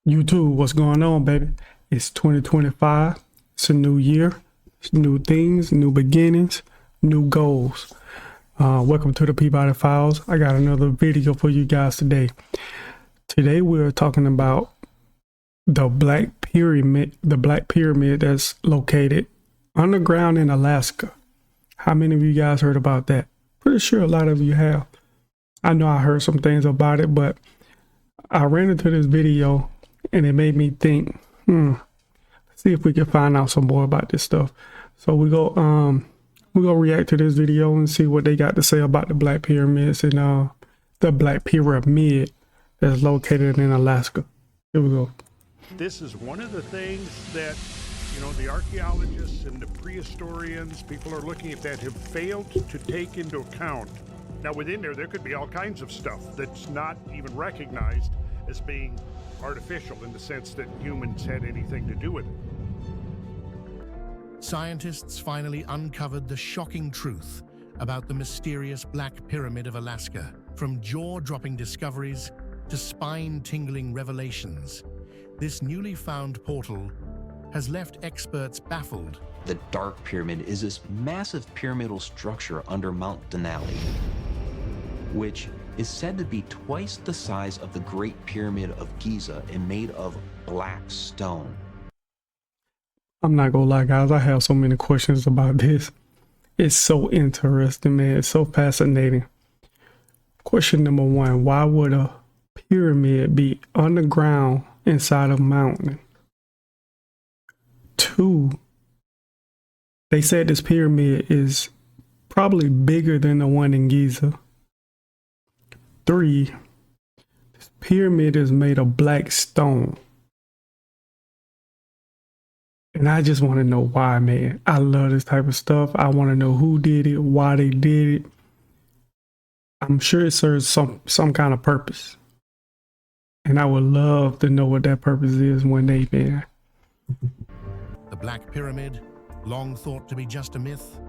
YouTube, what's going on, baby? It's 2025. It's a new year. It's new things, new beginnings, new goals. Welcome to the Peabody Files. I got another video for you guys today. Today we're talking about the Black Pyramid that's located underground in Alaska. How many of you guys heard about that? Pretty sure a lot of you have. I know I heard some things about it, but I ran into this video and it made me think, let's see if we can find out some more about this stuff. So we're gonna react to this video and see what they got to say about the Black Pyramids and the Black Pyramid that's located in Alaska. Here we go. This is one of the things that, the archaeologists and the prehistorians, people are looking at that, have failed to take into account. Now within there could be all kinds of stuff that's not even recognized as being artificial in the sense that humans had anything to do with it. Scientists finally uncovered the shocking truth about the mysterious Black Pyramid of Alaska. From jaw-dropping discoveries to spine-tingling revelations, this newly found portal has left experts baffled. The Dark Pyramid is this massive pyramidal structure under Mount Denali, which is said to be twice the size of the Great Pyramid of Giza and made of black stone. I'm not gonna lie, guys, I have so many questions about this. It's so interesting, man. It's so fascinating. Question number one, why would a pyramid be underground inside a mountain? Two, they said this pyramid is probably bigger than the one in Giza. Three, this pyramid is made of black stone. And I just want to know why, man. I love this type of stuff. I want to know who did it, why they did it. I'm sure it serves some kind of purpose. And I would love to know what that purpose is one day, man. The Black Pyramid, long thought to be just a myth,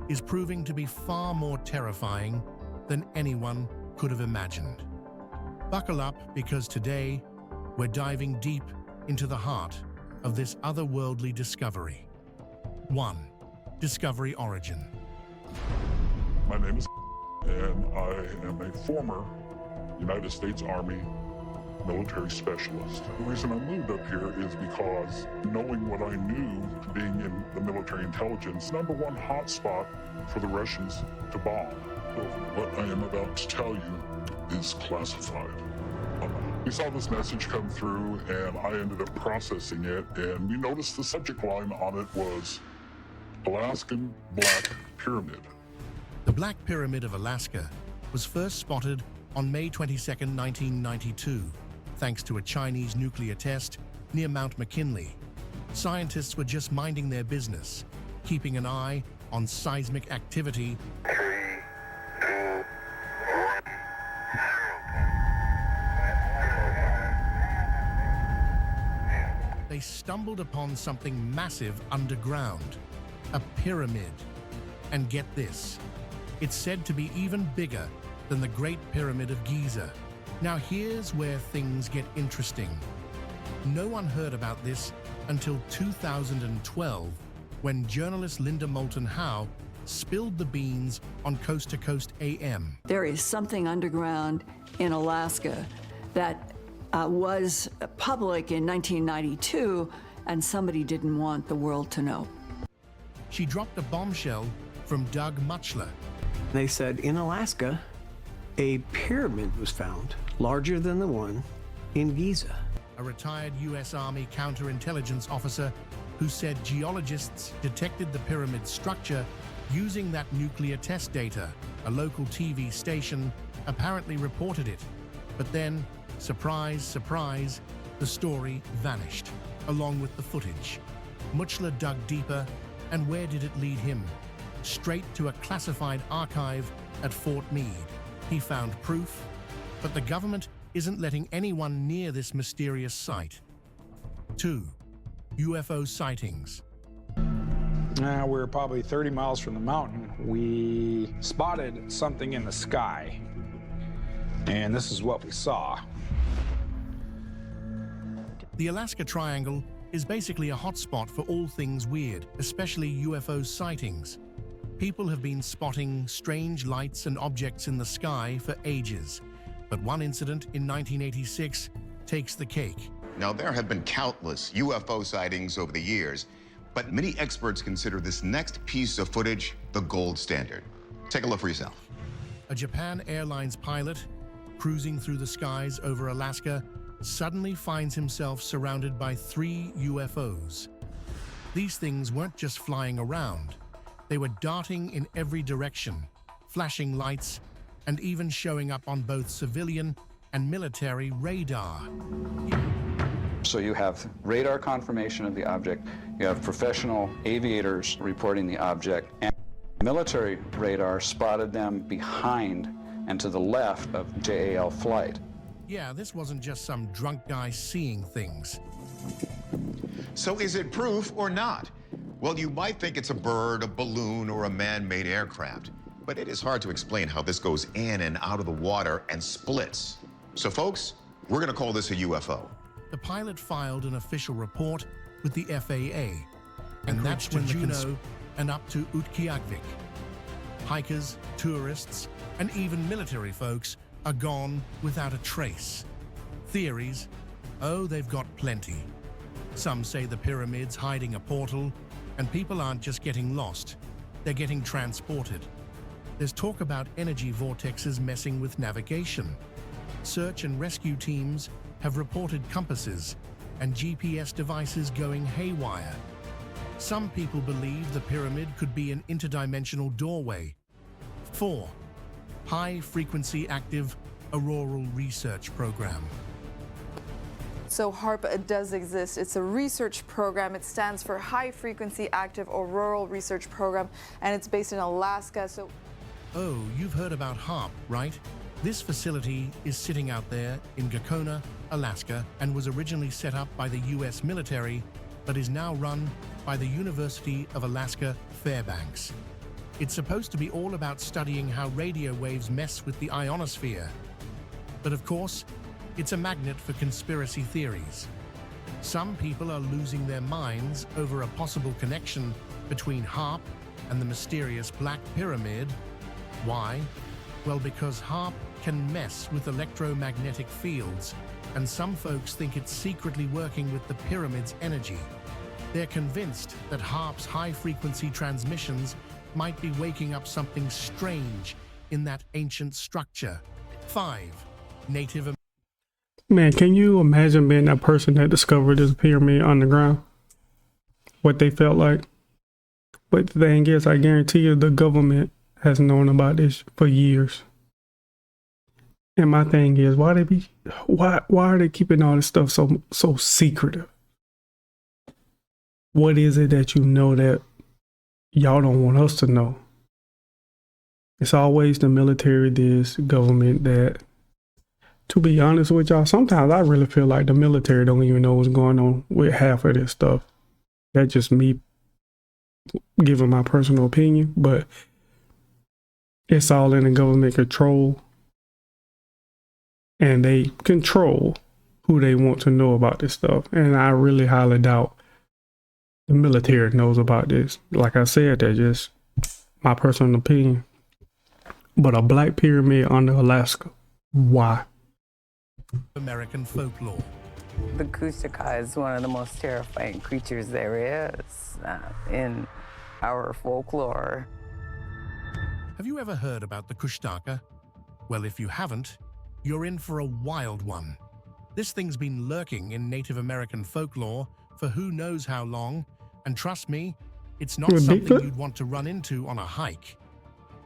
is proving to be far more terrifying than anyone could have imagined. Buckle up, because today we're diving deep into the heart of this otherworldly discovery. 1. Discovery origin. My name is and I am a former United States Army military specialist. The reason I moved up here is because knowing what I knew, being in the military intelligence, #1 hotspot for the Russians to bomb. So what I am about to tell you is classified. We saw this message come through and I ended up processing it, and we noticed the subject line on it was Alaskan Black Pyramid. The Black Pyramid of Alaska was first spotted on May 22, 1992, thanks to a Chinese nuclear test near Mount McKinley. Scientists were just minding their business, keeping an eye on seismic activity. They stumbled upon something massive underground, a pyramid. And get this, it's said to be even bigger than the Great Pyramid of Giza. Now here's where things get interesting. No one heard about this until 2012, when journalist Linda Moulton Howe spilled the beans on Coast to Coast AM. There is something underground in Alaska that was public in 1992, and somebody didn't want the world to know. She dropped a bombshell from Doug Muchler. They said in Alaska, a pyramid was found larger than the one in Giza. A retired U.S. Army counterintelligence officer who said geologists detected the pyramid structure using that nuclear test data. A local TV station apparently reported it, but then, surprise, surprise, the story vanished, along with the footage. Muchler dug deeper, and where did it lead him? Straight to a classified archive at Fort Meade. He found proof, but the government isn't letting anyone near this mysterious site. 2. UFO sightings. We're probably 30 miles from the mountain. We spotted something in the sky, and this is what we saw. The Alaska Triangle is basically a hotspot for all things weird, especially UFO sightings. People have been spotting strange lights and objects in the sky for ages, but one incident in 1986 takes the cake. Now, there have been countless UFO sightings over the years, but many experts consider this next piece of footage the gold standard. Take a look for yourself. A Japan Airlines pilot, cruising through the skies over Alaska, suddenly finds himself surrounded by 3 UFOs. These things weren't just flying around. They were darting in every direction, flashing lights, and even showing up on both civilian and military radar. So you have radar confirmation of the object, you have professional aviators reporting the object, and military radar spotted them behind and to the left of JAL flight. Yeah, this wasn't just some drunk guy seeing things. So is it proof or not? Well, you might think it's a bird, a balloon, or a man-made aircraft, but it is hard to explain how this goes in and out of the water and splits. So folks, we're gonna call this a UFO. The pilot filed an official report with the FAA, and that's to Juneau and up to Utqiagvik. Hikers, tourists, and even military folks are gone without a trace. Theories? Oh, they've got plenty. Some say the pyramid's hiding a portal, and people aren't just getting lost, they're getting transported. There's talk about energy vortexes messing with navigation. Search and rescue teams have reported compasses and GPS devices going haywire. Some people believe the pyramid could be an interdimensional doorway. 4. High-frequency active auroral research program. So HARP does exist. It's a research program. It stands for High Frequency Active Auroral Research Program, and it's based in Alaska. So, oh, you've heard about HARP, right? This facility is sitting out there in Gakona, Alaska, and was originally set up by the US military, but is now run by the University of Alaska Fairbanks. It's supposed to be all about studying how radio waves mess with the ionosphere. But of course, it's a magnet for conspiracy theories. Some people are losing their minds over a possible connection between HARP and the mysterious Black Pyramid. Why? Well, because HARP can mess with electromagnetic fields, and some folks think it's secretly working with the pyramid's energy. They're convinced that HARP's high-frequency transmissions might be waking up something strange in that ancient structure. 5. Native Man, can you imagine being that person that discovered this pyramid underground? What they felt like? But the thing is, I guarantee you the government has known about this for years. And my thing is, why are they keeping all this stuff so secretive? What is it that you know that y'all don't want us to know? It's always the military, this government that. To be honest with y'all, sometimes I really feel like the military don't even know what's going on with half of this stuff. That's just me giving my personal opinion, but it's all in the government control. And they control who they want to know about this stuff. And I really highly doubt the military knows about this. Like I said, that's just my personal opinion. But a black pyramid under Alaska, why? American folklore. The Kushtaka is one of the most terrifying creatures there is in our folklore. Have you ever heard about the Kushtaka? Well, if you haven't, you're in for a wild one. This thing's been lurking in Native American folklore for who knows how long, and trust me, it's not something you'd want to run into on a hike.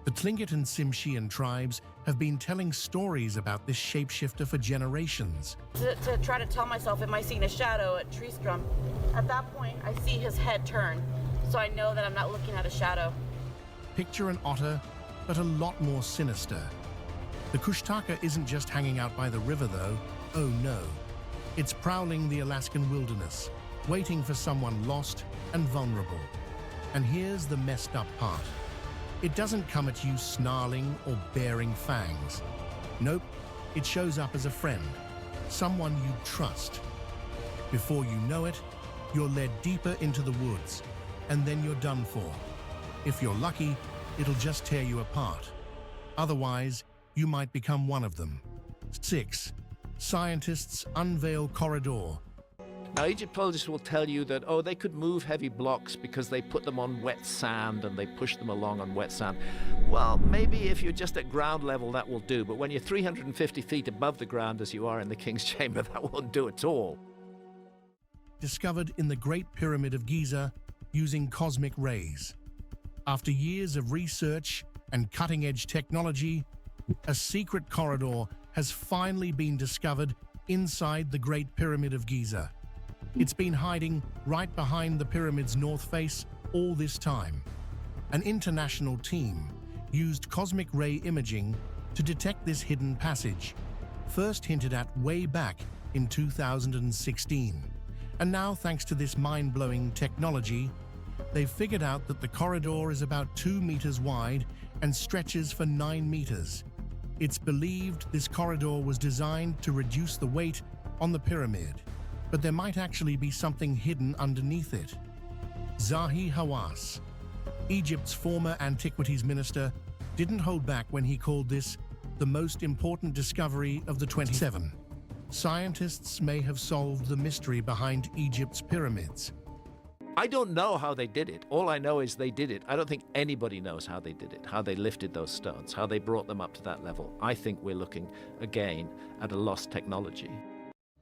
The Tlingit and Tsimshian tribes have been telling stories about this shapeshifter for generations. To try to tell myself, am I seeing a shadow at Treestrum? At that point, I see his head turn, so I know that I'm not looking at a shadow. Picture an otter, but a lot more sinister. The Kushtaka isn't just hanging out by the river, though. Oh no. It's prowling the Alaskan wilderness, waiting for someone lost and vulnerable. And here's the messed up part. It doesn't come at you snarling or baring fangs. Nope, it shows up as a friend, someone you trust. Before you know it, you're led deeper into the woods, and then you're done for. If you're lucky, it'll just tear you apart. Otherwise, you might become one of them. 6. Scientists unveil corridor. Now, Egyptologists will tell you that, oh, they could move heavy blocks because they put them on wet sand and they push them along on wet sand. Well, maybe if you're just at ground level, that will do. But when you're 350 feet above the ground, as you are in the King's Chamber, that won't do at all. Discovered in the Great Pyramid of Giza using cosmic rays. After years of research and cutting-edge technology, a secret corridor has finally been discovered inside the Great Pyramid of Giza. It's been hiding right behind the pyramid's north face all this time. An international team used cosmic ray imaging to detect this hidden passage, first hinted at way back in 2016. And now, thanks to this mind-blowing technology, they've figured out that the corridor is about 2 meters wide and stretches for 9 meters. It's believed this corridor was designed to reduce the weight on the pyramid, but there might actually be something hidden underneath it. Zahi Hawass, Egypt's former antiquities minister, didn't hold back when he called this the most important discovery of the 27. Scientists may have solved the mystery behind Egypt's pyramids. I don't know how they did it. All I know is they did it. I don't think anybody knows how they did it, how they lifted those stones, how they brought them up to that level. I think we're looking, again, at a lost technology.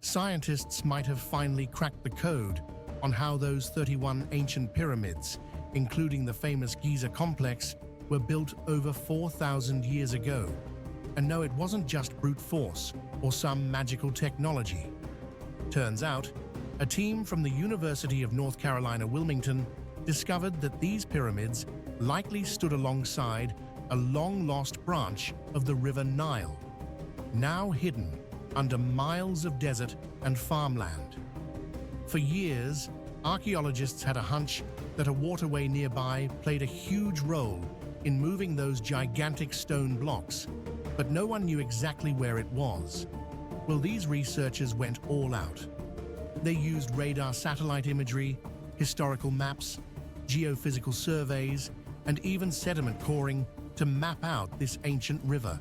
Scientists might have finally cracked the code on how those 31 ancient pyramids, including the famous Giza complex, were built over 4,000 years ago. And no, it wasn't just brute force or some magical technology. Turns out, a team from the University of North Carolina, Wilmington, discovered that these pyramids likely stood alongside a long-lost branch of the River Nile, now hidden under miles of desert and farmland. For years, archaeologists had a hunch that a waterway nearby played a huge role in moving those gigantic stone blocks, but no one knew exactly where it was. Well, these researchers went all out. They used radar satellite imagery, historical maps, geophysical surveys, and even sediment coring to map out this ancient river.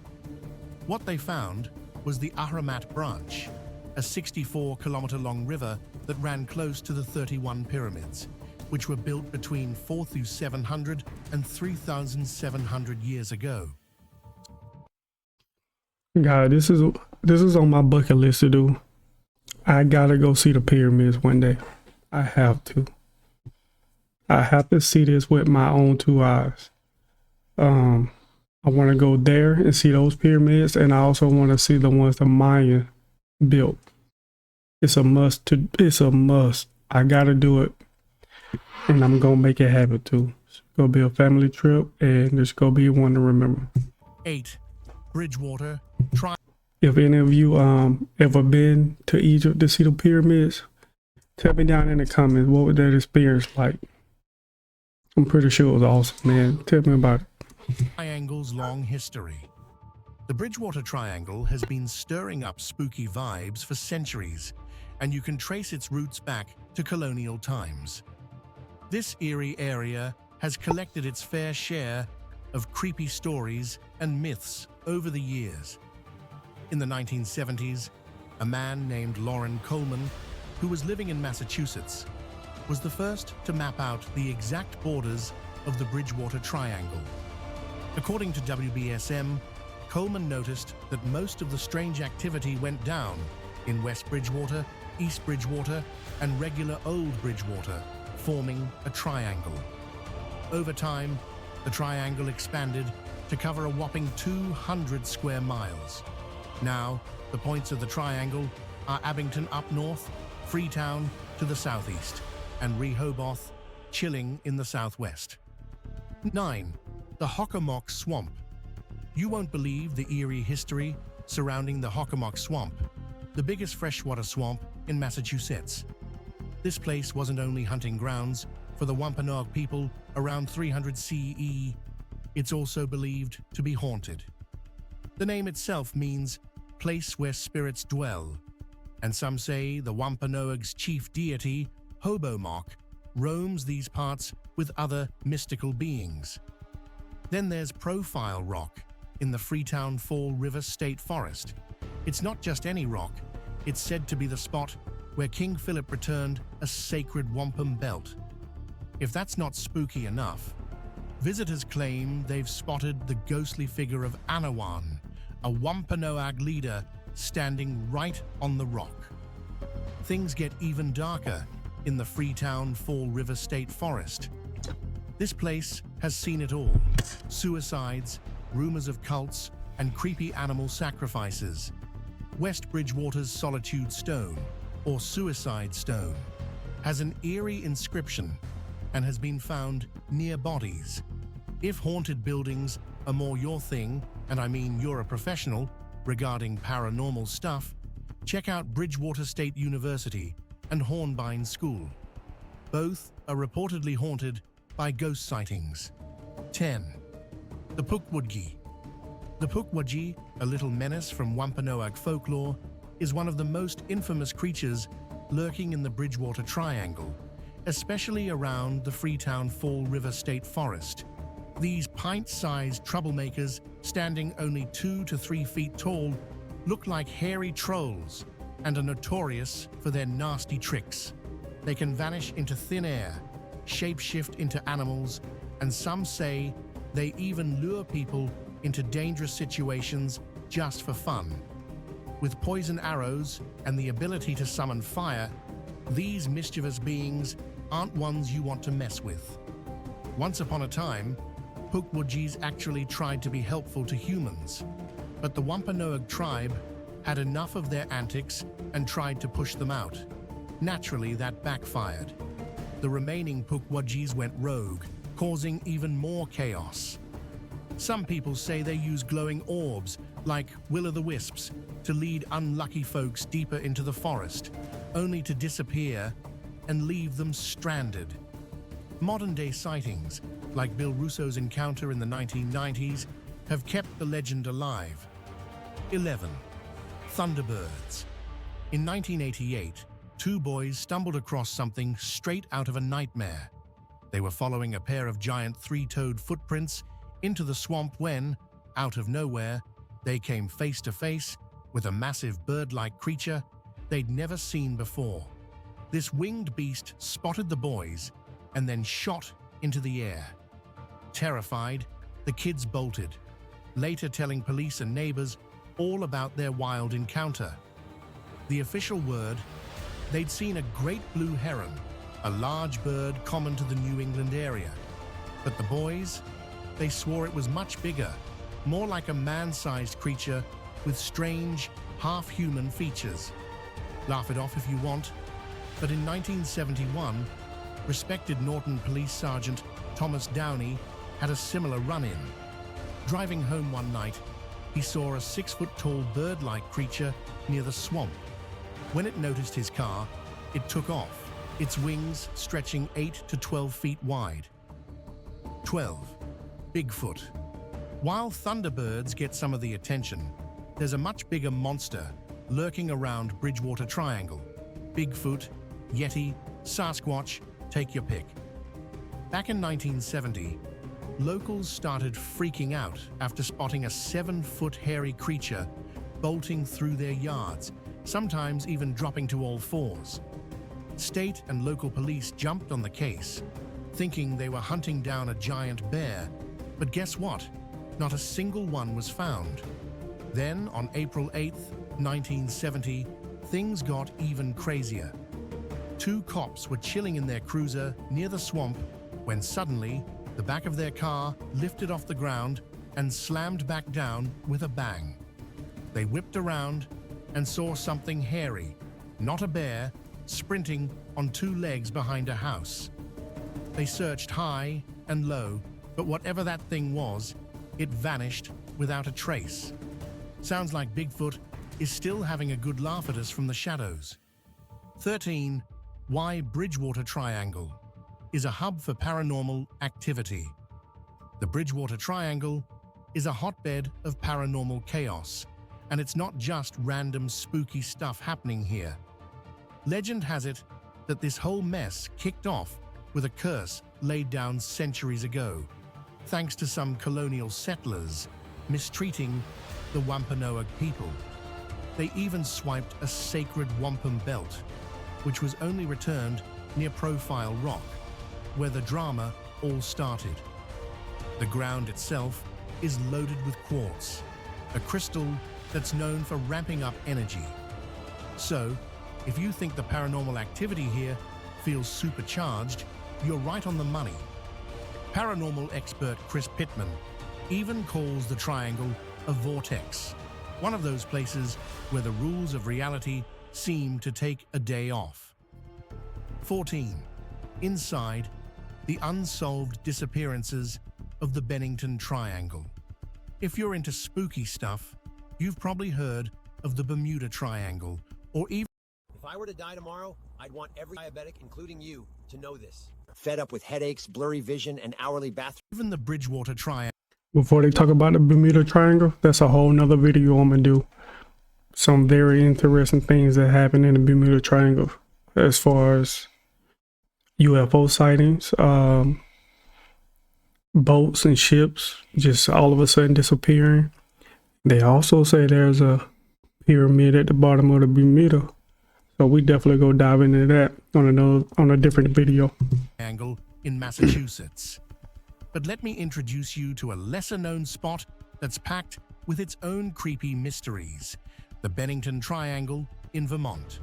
What they found was the Ahrimat Branch, a 64-kilometer-long river that ran close to the 31 pyramids, which were built between 4,700 and 3,700 years ago. God, this is on my bucket list to do. I gotta go see the pyramids one day. I have to. I have to see this with my own 2 eyes. I want to go there and see those pyramids, and I also want to see the ones the Maya built. It's a must. It's a must. I gotta do it, and I'm gonna make it happen too. It's gonna be a family trip, and it's gonna be one to remember. 8. Bridgewater. If any of you ever been to Egypt to see the pyramids, tell me down in the comments what was that experience like. I'm pretty sure it was awesome, man. Tell me about it. Triangle's long history. The Bridgewater Triangle has been stirring up spooky vibes for centuries, and you can trace its roots back to colonial times. This eerie area has collected its fair share of creepy stories and myths over the years. In the 1970s, a man named Loren Coleman, who was living in Massachusetts, was the first to map out the exact borders of the Bridgewater Triangle. According to WBSM, Coleman noticed that most of the strange activity went down in West Bridgewater, East Bridgewater, and regular Old Bridgewater, forming a triangle. Over time, the triangle expanded to cover a whopping 200 square miles. Now, the points of the triangle are Abington up north, Freetown to the southeast, and Rehoboth, Chilling in the southwest. 9. The Hockomock Swamp. You won't believe the eerie history surrounding the Hockomock Swamp, the biggest freshwater swamp in Massachusetts. This place wasn't only hunting grounds for the Wampanoag people around 300 CE, it's also believed to be haunted. The name itself means place where spirits dwell, and some say the Wampanoag's chief deity, Hobomok, roams these parts with other mystical beings. Then there's Profile Rock in the Freetown Fall River State Forest. It's not just any rock, it's said to be the spot where King Philip returned a sacred wampum belt. If that's not spooky enough, visitors claim they've spotted the ghostly figure of Anawan, a Wampanoag leader standing right on the rock. Things get even darker in the Freetown Fall River State Forest. This place has seen it all: suicides, rumors of cults, and creepy animal sacrifices. West Bridgewater's Solitude Stone, or Suicide Stone, has an eerie inscription and has been found near bodies. If haunted buildings are more your thing, and I mean you're a professional regarding paranormal stuff, check out Bridgewater State University and Hornbein School. Both are reportedly haunted by ghost sightings. 10. The Pukwudgie. The Pukwudgie, a little menace from Wampanoag folklore, is one of the most infamous creatures lurking in the Bridgewater Triangle, especially around the Freetown Fall River State Forest. These pint-sized troublemakers, standing only 2 to 3 feet tall, look like hairy trolls and are notorious for their nasty tricks. They can vanish into thin air, shapeshift into animals, and some say they even lure people into dangerous situations just for fun. With poison arrows and the ability to summon fire, these mischievous beings aren't ones you want to mess with. Once upon a time, Pukwudgies actually tried to be helpful to humans, but the Wampanoag tribe had enough of their antics and tried to push them out. Naturally, that backfired. The remaining Pukwudgies went rogue, causing even more chaos. Some people say they use glowing orbs, like will-o'-the-wisps, to lead unlucky folks deeper into the forest, only to disappear and leave them stranded. Modern-day sightings, like Bill Russo's encounter in the 1990s, have kept the legend alive. 11. Thunderbirds. In 1988, 2 boys stumbled across something straight out of a nightmare. They were following a pair of giant 3-toed footprints into the swamp when, out of nowhere, they came face to face with a massive bird-like creature they'd never seen before. This winged beast spotted the boys and then shot into the air. Terrified, the kids bolted, later telling police and neighbors all about their wild encounter. The official word: they'd seen a great blue heron, a large bird common to the New England area. But the boys, they swore it was much bigger, more like a man-sized creature with strange, half-human features. Laugh it off if you want, but in 1971, respected Norton Police Sergeant Thomas Downey had a similar run-in. Driving home one night, he saw a 6-foot-tall bird-like creature near the swamp. When it noticed his car, it took off, its wings stretching 8 to 12 feet wide. 12. Bigfoot. While Thunderbirds get some of the attention, there's a much bigger monster lurking around Bridgewater Triangle. Bigfoot, Yeti, Sasquatch, take your pick. Back in 1970, locals started freaking out after spotting a 7-foot hairy creature bolting through their yards, sometimes even dropping to all fours. State and local police jumped on the case, thinking they were hunting down a giant bear, but guess what? Not a single one was found. Then, on April 8, 1970, things got even crazier. 2 cops were chilling in their cruiser near the swamp when suddenly the back of their car lifted off the ground and slammed back down with a bang. They whipped around and saw something hairy, not a bear, sprinting on 2 legs behind a house. They searched high and low, but whatever that thing was, it vanished without a trace. Sounds like Bigfoot is still having a good laugh at us from the shadows. 13. Why Bridgewater Triangle is a hub for paranormal activity. The Bridgewater Triangle is a hotbed of paranormal chaos, And it's not just random spooky stuff happening here. Legend has it that this whole mess kicked off with a curse laid down centuries ago, thanks to some colonial settlers mistreating the Wampanoag people. They even swiped a sacred wampum belt, which was only returned near Profile Rock, where the drama all started. The ground itself is loaded with quartz, a crystal that's known for ramping up energy. So, if you think the paranormal activity here feels supercharged, you're right on the money. Paranormal expert Chris Pittman even calls the triangle a vortex, one of those places where the rules of reality seem to take a day off. 14. Inside, the unsolved disappearances of the Bennington Triangle. If you're into spooky stuff, you've probably heard of the Bermuda Triangle, or even... If I were to die tomorrow, I'd want every diabetic, including you, to know this. Fed up with headaches, blurry vision, and hourly bathroom. Even the Bridgewater Triangle. Before they talk about the Bermuda Triangle, that's a whole nother video I'm gonna do. Some very interesting things that happen in the Bermuda Triangle as far as UFO sightings, boats and ships just all of a sudden disappearing. They also say there's a pyramid at the bottom of the Bermuda. So we definitely go dive into that on a different video. Triangle in Massachusetts. But let me introduce you to a lesser-known spot that's packed with its own creepy mysteries, the Bennington Triangle in Vermont.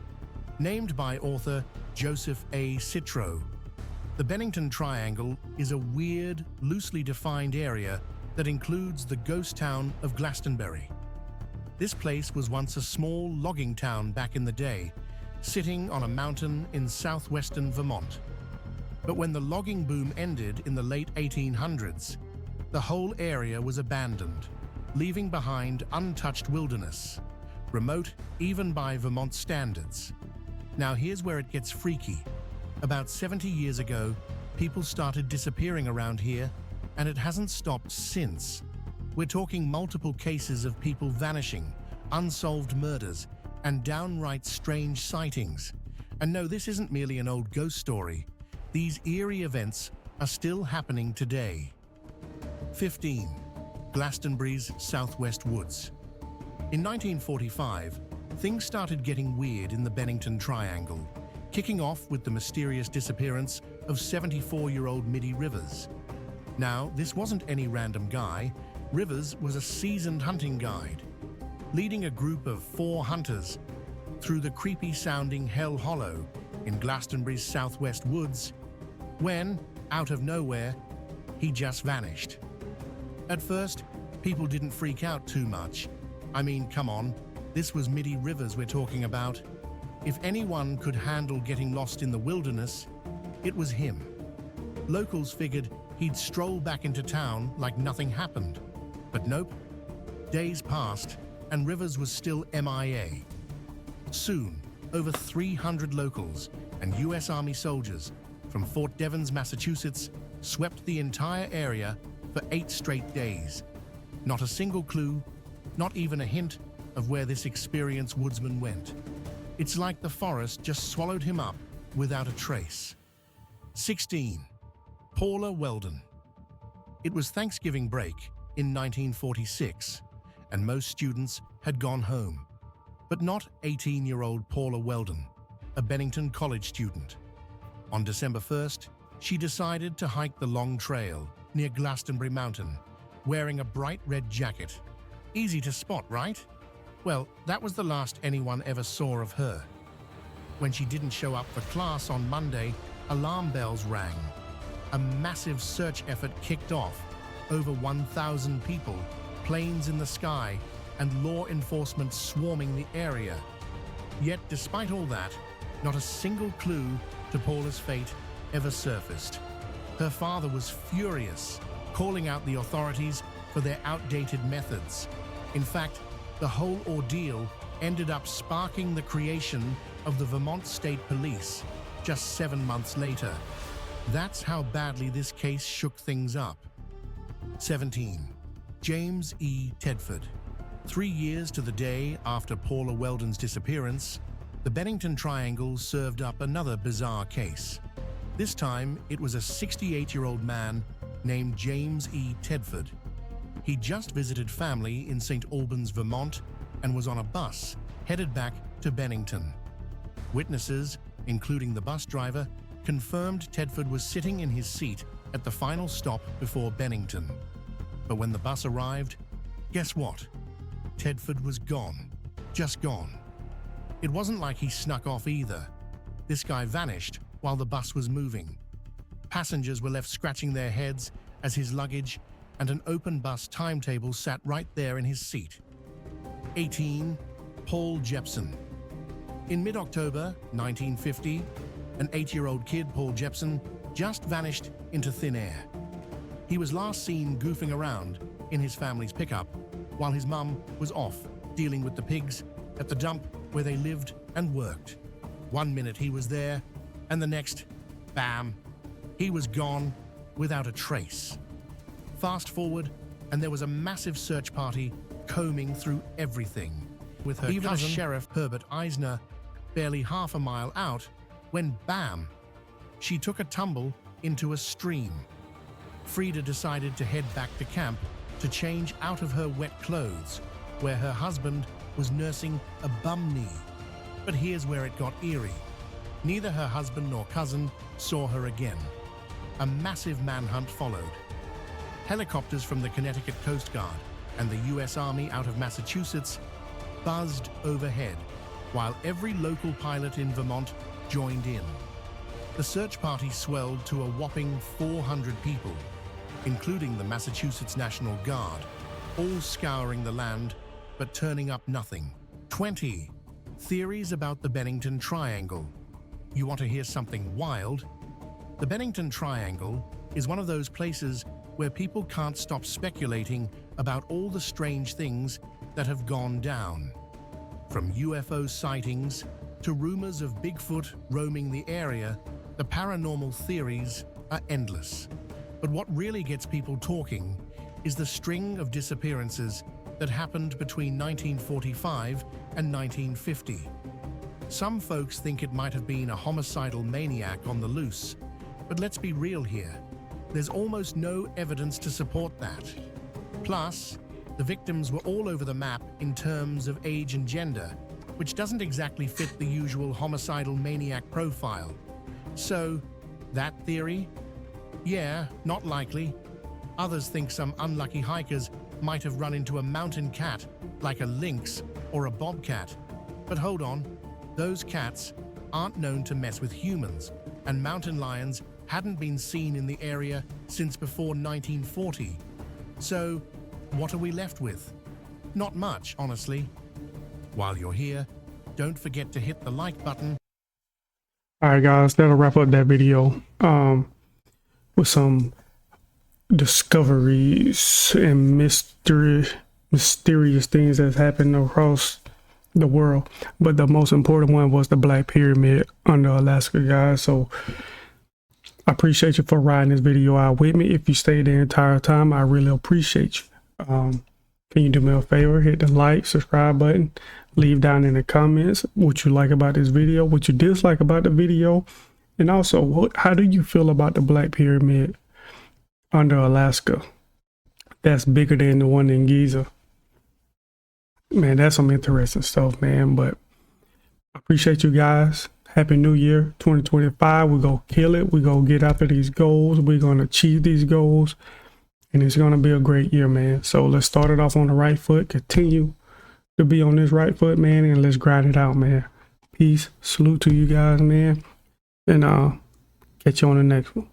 Named by author Joseph A. Citro, the Bennington Triangle is a weird, loosely defined area that includes the ghost town of Glastonbury. This place was once a small logging town back in the day, sitting on a mountain in southwestern Vermont. But when the logging boom ended in the late 1800s, the whole area was abandoned, leaving behind untouched wilderness, remote even by Vermont standards. Now here's where it gets freaky. About 70 years ago, people started disappearing around here, and it hasn't stopped since. We're talking multiple cases of people vanishing, unsolved murders, and downright strange sightings. And no, this isn't merely an old ghost story. These eerie events are still happening today. 15. Glastonbury's Southwest Woods. In 1945, things started getting weird in the Bennington Triangle, kicking off with the mysterious disappearance of 74-year-old Mitty Rivers. Now, this wasn't any random guy. Rivers was a seasoned hunting guide, leading a group of 4 hunters through the creepy-sounding Hell Hollow in Glastonbury's Southwest Woods, when, out of nowhere, he just vanished. At first, people didn't freak out too much. I mean, come on, this was Mitty Rivers we're talking about. If anyone could handle getting lost in the wilderness, it was him. Locals figured he'd stroll back into town like nothing happened. But nope. Days passed, and Rivers was still MIA. Soon, over 300 locals and U.S. Army soldiers from Fort Devens, Massachusetts, swept the entire area for 8 straight days. Not a single clue, not even a hint of where this experienced woodsman went. It's like the forest just swallowed him up without a trace. 16. Paula Weldon. It was Thanksgiving break in 1946, and most students had gone home. But not 18-year-old Paula Weldon, a Bennington College student. On December 1st, she decided to hike the long trail near Glastonbury Mountain, wearing a bright red jacket. Easy to spot, right? Well, that was the last anyone ever saw of her. When she didn't show up for class on Monday, alarm bells rang. A massive search effort kicked off. Over 1,000 people, planes in the sky, and law enforcement swarming the area. Yet, despite all that, not a single clue to Paula's fate ever surfaced. Her father was furious, calling out the authorities for their outdated methods. In fact, the whole ordeal ended up sparking the creation of the Vermont State Police just 7 months later. That's how badly this case shook things up. 17. James E. Tedford. 3 years to the day after Paula Weldon's disappearance, the Bennington Triangle served up another bizarre case. This time, it was a 68-year-old man named James E. Tedford. He just visited family in St. Albans, Vermont, and was on a bus headed back to Bennington. Witnesses, including the bus driver, confirmed Tedford was sitting in his seat at the final stop before Bennington. But when the bus arrived, guess what? Tedford was gone. Just gone. It wasn't like he snuck off either. This guy vanished while the bus was moving. Passengers were left scratching their heads as his luggage and an open bus timetable sat right there in his seat. 18. Paul Jepson. In mid-October 1950, an 8-year-old kid, Paul Jepson, just vanished into thin air. He was last seen goofing around in his family's pickup while his mum was off dealing with the pigs at the dump where they lived and worked. 1 minute he was there, and the next, bam, he was gone without a trace. Fast forward, and there was a massive search party combing through everything, with her cousin, Sheriff Herbert Eisner, barely half a mile out, when bam, she took a tumble into a stream. Frida decided to head back to camp to change out of her wet clothes, where her husband was nursing a bum knee. But here's where it got eerie. Neither her husband nor cousin saw her again. A massive manhunt followed. Helicopters from the Connecticut Coast Guard and the U.S. Army out of Massachusetts buzzed overhead, while every local pilot in Vermont joined in. The search party swelled to a whopping 400 people, including the Massachusetts National Guard, all scouring the land, but turning up nothing. 20. Theories about the Bennington Triangle. You want to hear something wild? The Bennington Triangle is one of those places where people can't stop speculating about all the strange things that have gone down. From UFO sightings to rumors of Bigfoot roaming the area, the paranormal theories are endless. But what really gets people talking is the string of disappearances that happened between 1945 and 1950. Some folks think it might have been a homicidal maniac on the loose, but let's be real here. There's almost no evidence to support that. Plus, the victims were all over the map in terms of age and gender, which doesn't exactly fit the usual homicidal maniac profile. So, that theory? Yeah, not likely. Others think some unlucky hikers might have run into a mountain cat, like a lynx or a bobcat. But hold on, those cats aren't known to mess with humans, and mountain lions hadn't been seen in the area since before 1940. So, what are we left with? Not much, honestly. While you're here, don't forget to hit the like button. All right, guys, that'll wrap up that video with some discoveries and mysterious things that's happened across the world. But the most important one was the Black Pyramid under Alaska, guys. So I appreciate you for riding this video out with me. If you stayed the entire time, I really appreciate you. Can you do me a favor? Hit the like, subscribe button. Leave down in the comments what you like about this video, what you dislike about the video, and also how do you feel about the Black Pyramid under Alaska that's bigger than the one in Giza? Man, that's some interesting stuff, man. But I appreciate you guys. Happy New Year 2025. We're gonna kill it. We're gonna get after these goals. We're gonna achieve these goals, and it's gonna be a great year, man. So let's start it off on the right foot, continue to be on this right foot, man, and let's grind it out, man. Peace. Salute to you guys, man, and catch you on the next one.